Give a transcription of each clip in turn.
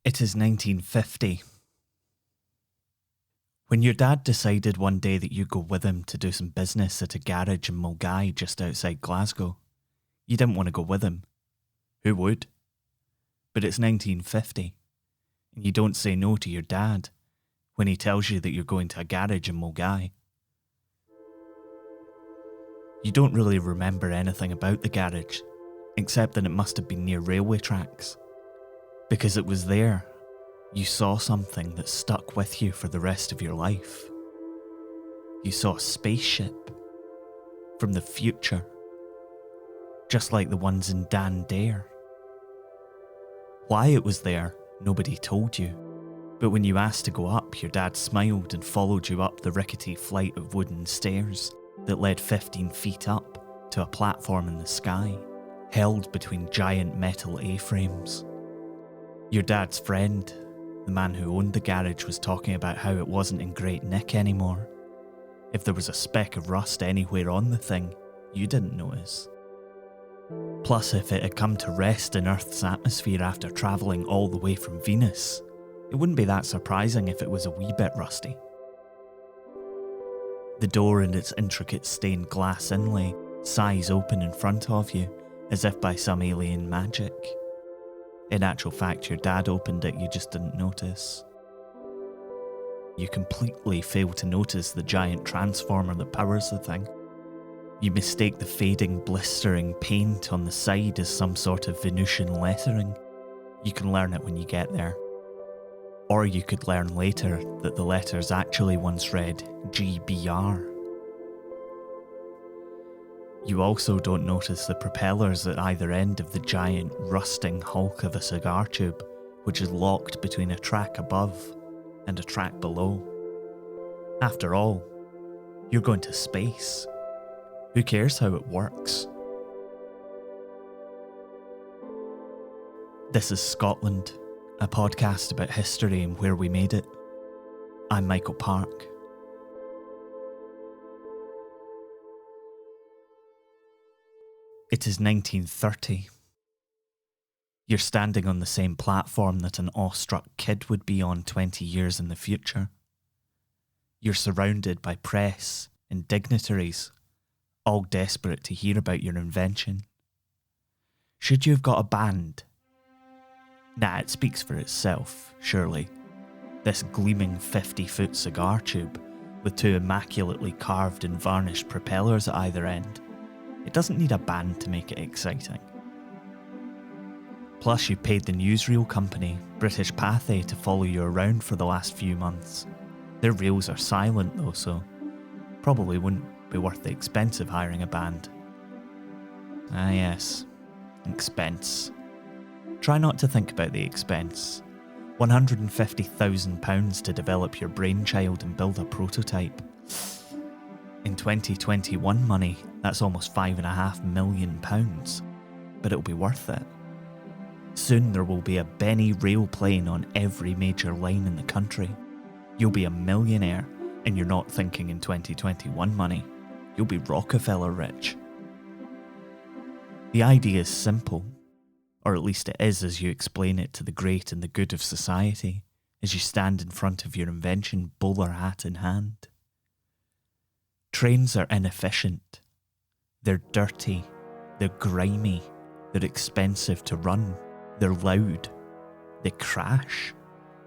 It is 1950. When your dad decided one day that you'd go with him to do some business at a garage in Milngavie just outside Glasgow, you didn't want to go with him. Who would? But it's 1950, and you don't say no to your dad when he tells you that you're going to a garage in Milngavie. You don't really remember anything about the garage, except that it must have been near railway tracks. Because it was there, you saw something that stuck with you for the rest of your life. You saw a spaceship from the future, just like the ones in Dan Dare. Why it was there, nobody told you, but when you asked to go up, your dad smiled and followed you up the rickety flight of wooden stairs that led 15 feet up to a platform in the sky, held between giant metal A-frames. Your dad's friend, the man who owned the garage, was talking about how it wasn't in great nick anymore. If there was a speck of rust anywhere on the thing, you didn't notice. Plus, if it had come to rest in Earth's atmosphere after travelling all the way from Venus, it wouldn't be that surprising if it was a wee bit rusty. The door and its intricate stained glass inlay sighs open in front of you, as if by some alien magic. In actual fact, your dad opened it, you just didn't notice. You completely fail to notice the giant transformer that powers the thing. You mistake the fading, blistering paint on the side as some sort of Venusian lettering. You can learn it when you get there. Or you could learn later that the letters actually once read GBR. You also don't notice the propellers at either end of the giant, rusting hulk of a cigar tube, which is locked between a track above and a track below. After all, you're going to space. Who cares how it works? This is Scotland, a podcast about history and where we made it. I'm Michael Park. It is 1930. You're standing on the same platform that an awestruck kid would be on 20 years in the future. You're surrounded by press and dignitaries, all desperate to hear about your invention. Should you have got a band? Nah, it speaks for itself, surely. This gleaming 50-foot cigar tube with two immaculately carved and varnished propellers at either end. It doesn't need a band to make it exciting. Plus, you paid the newsreel company, British Pathé, to follow you around for the last few months. Their reels are silent though, so probably wouldn't be worth the expense of hiring a band. Ah yes, expense. Try not to think about the expense. £150,000 to develop your brainchild and build a prototype. In 2021 money, that's almost £5.5 million, but it'll be worth it. Soon there will be a Bennie Railplane on every major line in the country. You'll be a millionaire, and you're not thinking in 2021 money. You'll be Rockefeller rich. The idea is simple, or at least it is as you explain it to the great and the good of society, as you stand in front of your invention, bowler hat in hand. Trains are inefficient. They're dirty. They're grimy. They're expensive to run. They're loud. They crash.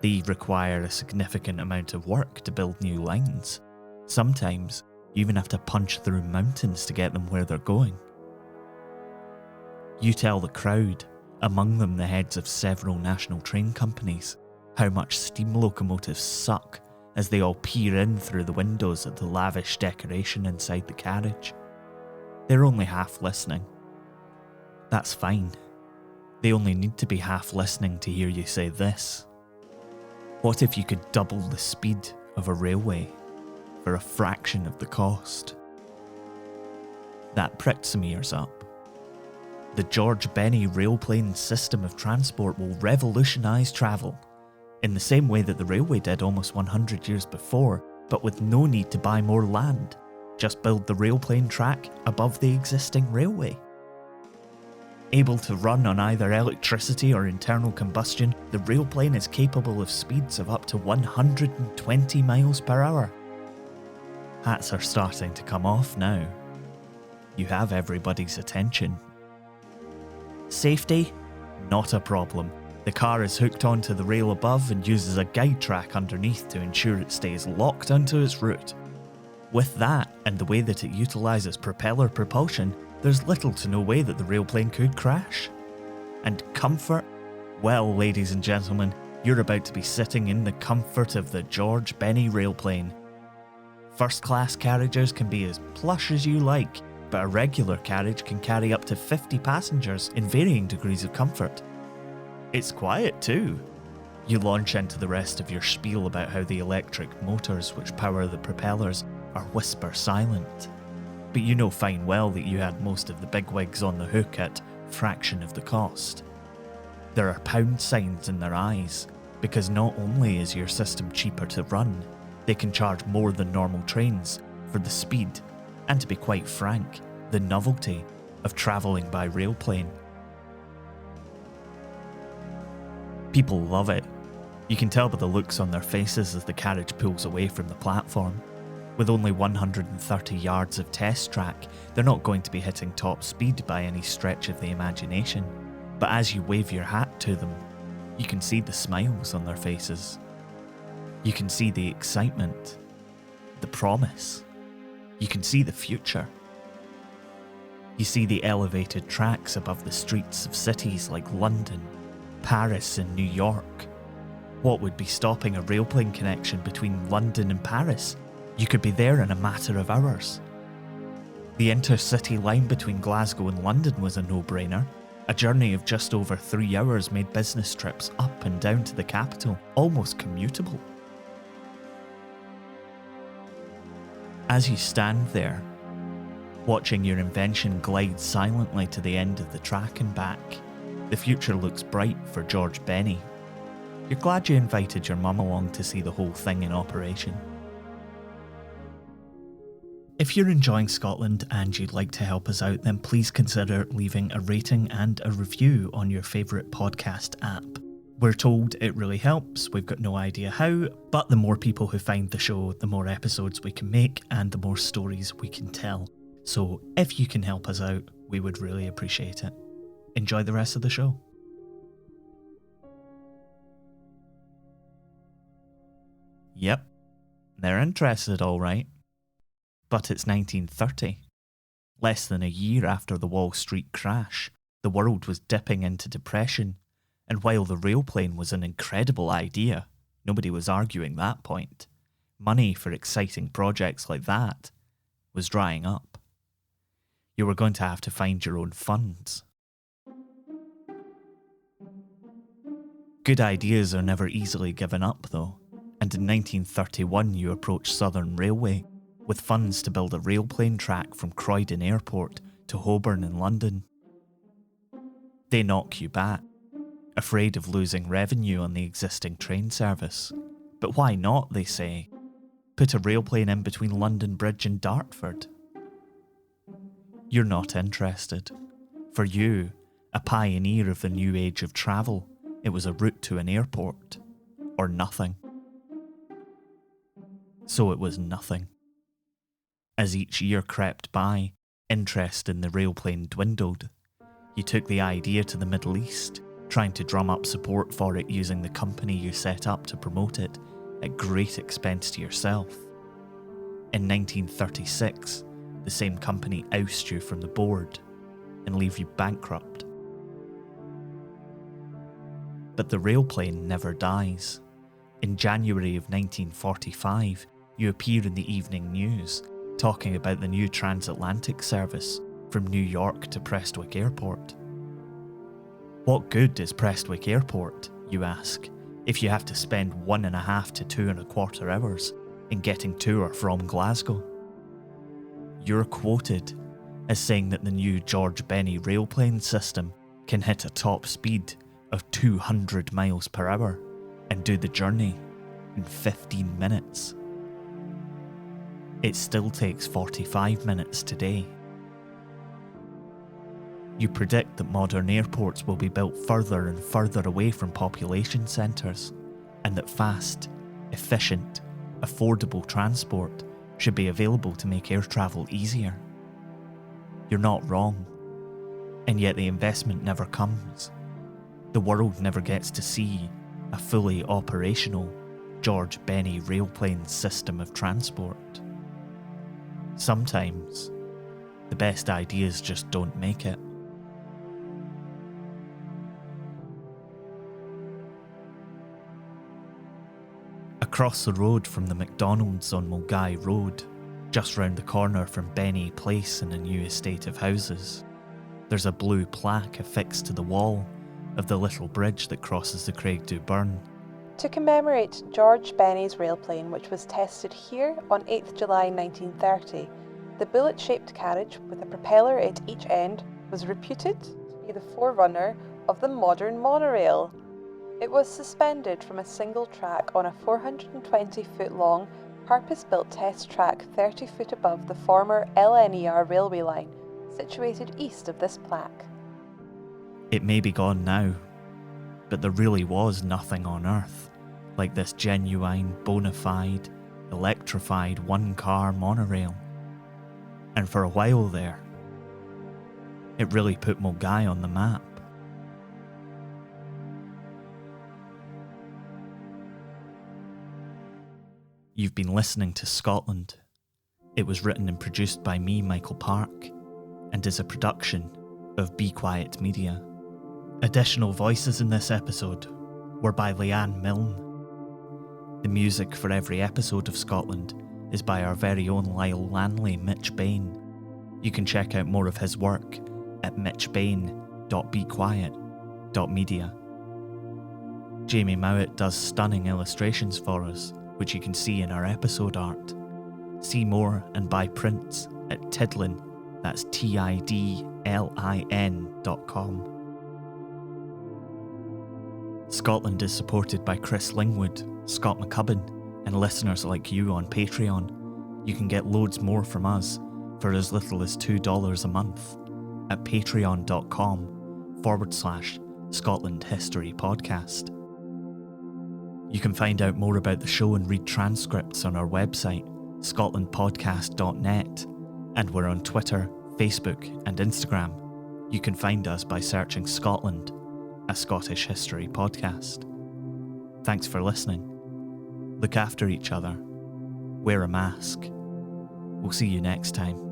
They require a significant amount of work to build new lines. Sometimes, you even have to punch through mountains to get them where they're going. You tell the crowd, among them the heads of several national train companies, how much steam locomotives suck as they all peer in through the windows at the lavish decoration inside the carriage. They're only half listening. That's fine. They only need to be half listening to hear you say this. What if you could double the speed of a railway for a fraction of the cost? That pricked some ears up. The George Bennie Railplane system of transport will revolutionise travel, in the same way that the railway did almost 100 years before, but with no need to buy more land. Just build the railplane track above the existing railway. Able to run on either electricity or internal combustion, the Railplane is capable of speeds of up to 120 miles per hour. Hats are starting to come off now. You have everybody's attention. Safety? Not a problem. The car is hooked onto the rail above and uses a guide track underneath to ensure it stays locked onto its route. With that, and the way that it utilises propeller propulsion, there's little to no way that the Railplane could crash. And comfort? Well, ladies and gentlemen, you're about to be sitting in the comfort of the George Bennie Railplane. First class carriages can be as plush as you like, but a regular carriage can carry up to 50 passengers in varying degrees of comfort. It's quiet too. You launch into the rest of your spiel about how the electric motors which power the propellers are whisper silent. But you know fine well that you had most of the bigwigs on the hook at fraction of the cost. There are pound signs in their eyes, because not only is your system cheaper to run, they can charge more than normal trains for the speed, and to be quite frank, the novelty of travelling by Railplane. People love it. You can tell by the looks on their faces as the carriage pulls away from the platform. With only 130 yards of test track, they're not going to be hitting top speed by any stretch of the imagination. But as you wave your hat to them, you can see the smiles on their faces. You can see the excitement, the promise. You can see the future. You see the elevated tracks above the streets of cities like London, Paris and New York. What would be stopping a Railplane connection between London and Paris? You could be there in a matter of hours. The intercity line between Glasgow and London was a no-brainer. A journey of just over 3 hours made business trips up and down to the capital almost commutable. As you stand there, watching your invention glide silently to the end of the track and back, the future looks bright for George Bennie. You're glad you invited your mum along to see the whole thing in operation. If you're enjoying Scotland and you'd like to help us out, then please consider leaving a rating and a review on your favourite podcast app. We're told it really helps, we've got no idea how, but the more people who find the show, the more episodes we can make and the more stories we can tell. So if you can help us out, we would really appreciate it. Enjoy the rest of the show. Yep, they're interested all right. But it's 1930. Less than a year after the Wall Street crash, the world was dipping into depression, and while the Railplane was an incredible idea, nobody was arguing that point. Money for exciting projects like that was drying up. You were going to have to find your own funds. Good ideas are never easily given up though, and in 1931 you approached Southern Railway with funds to build a Railplane track from Croydon Airport to Holborn in London. They knock you back, afraid of losing revenue on the existing train service. But why not, they say? Put a Railplane in between London Bridge and Dartford. You're not interested. For you, a pioneer of the new age of travel, it was a route to an airport, or nothing. So it was nothing. As each year crept by, interest in the Railplane dwindled. You took the idea to the Middle East, trying to drum up support for it using the company you set up to promote it, at great expense to yourself. In 1936, the same company ousts you from the board and leave you bankrupt. But the Railplane never dies. In January of 1945, you appear in the evening news, talking about the new transatlantic service from New York to Prestwick Airport. What good is Prestwick Airport, you ask, if you have to spend 1.5 to 2.25 hours in getting to or from Glasgow? You're quoted as saying that the new George Bennie Railplane system can hit a top speed of 200 miles per hour and do the journey in 15 minutes. It still takes 45 minutes today. You predict that modern airports will be built further and further away from population centres, and that fast, efficient, affordable transport should be available to make air travel easier. You're not wrong, and yet the investment never comes. The world never gets to see a fully operational George Bennie Railplane system of transport. Sometimes, the best ideas just don't make it. Across the road from the McDonald's on Milngavie Road, just round the corner from Bennie Place in a new estate of houses, there's a blue plaque affixed to the wall of the little bridge that crosses the Craigdhu-Burn. To commemorate George Bennie's Railplane, which was tested here on 8th July 1930, the bullet-shaped carriage with a propeller at each end was reputed to be the forerunner of the modern monorail. It was suspended from a single track on a 420-foot-long, purpose-built test track 30 foot above the former LNER railway line, situated east of this plaque. It may be gone now, but there really was nothing on Earth like this genuine, bona-fide, electrified one-car monorail. And for a while there, it really put Milngavie on the map. You've been listening to Scotland. It was written and produced by me, Michael Park, and is a production of Be Quiet Media. Additional voices in this episode were by Leanne Milne. The music for every episode of Scotland is by our very own Lyle Lanley, Mitch Bain. You can check out more of his work at mitchbain.bequiet.media. Jamie Mowat does stunning illustrations for us, which you can see in our episode art. See more and buy prints at Tidlin, that's tidlin.com. Scotland is supported by Chris Lingwood, Scott McCubbin, and listeners like you on Patreon. You can get loads more from us for as little as $2 a month at patreon.com/Scotland History Podcast. You can find out more about the show and read transcripts on our website, scotlandpodcast.net, and we're on Twitter, Facebook, and Instagram. You can find us by searching Scotland, a Scottish history podcast. Thanks for listening. Look after each other. Wear a mask. We'll see you next time.